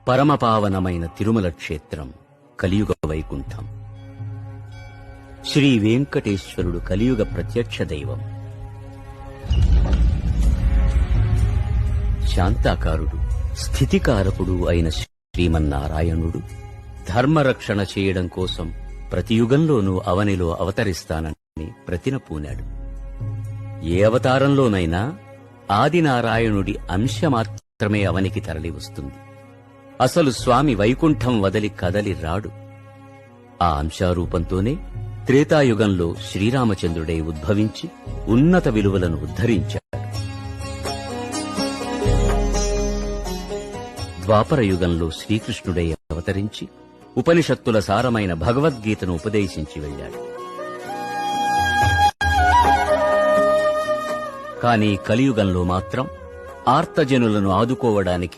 పరమపావనమైన తిరుమల క్షేత్రం కలియుగ వైకుంఠం. శ్రీ వెంకటేశ్వరుడు కలియుగ ప్రత్యక్ష దైవం. శాంతాకారుడు, స్థితికారకుడు అయిన శ్రీమన్నారాయణుడు ధర్మరక్షణ చేయడం కోసం ప్రతి యుగంలోనూ అవనిలో అవతరిస్తానని ప్రతిన పూనాడు. ఏ అవతారంలోనైనా ఆదినారాయణుడి అంశ మాత్రమే అవనికి తరలి వస్తుంది. అసలు స్వామి వైకుంఠం వదలి కదలి రాడు. ఆ అంశారూపంతోనే త్రేతాయుగంలో శ్రీరామచంద్రుడై ఉద్భవించి ఉన్నత విలువలను ఉద్ధరించాడు. ద్వాపర యుగంలో శ్రీకృష్ణుడై అవతరించి ఉపనిషత్తుల సారమైన భగవద్గీతను ఉపదేశించి వెళ్ళాడు. కాని కలియుగంలో మాత్రం ఆర్తజనులను ఆదుకోవడానికి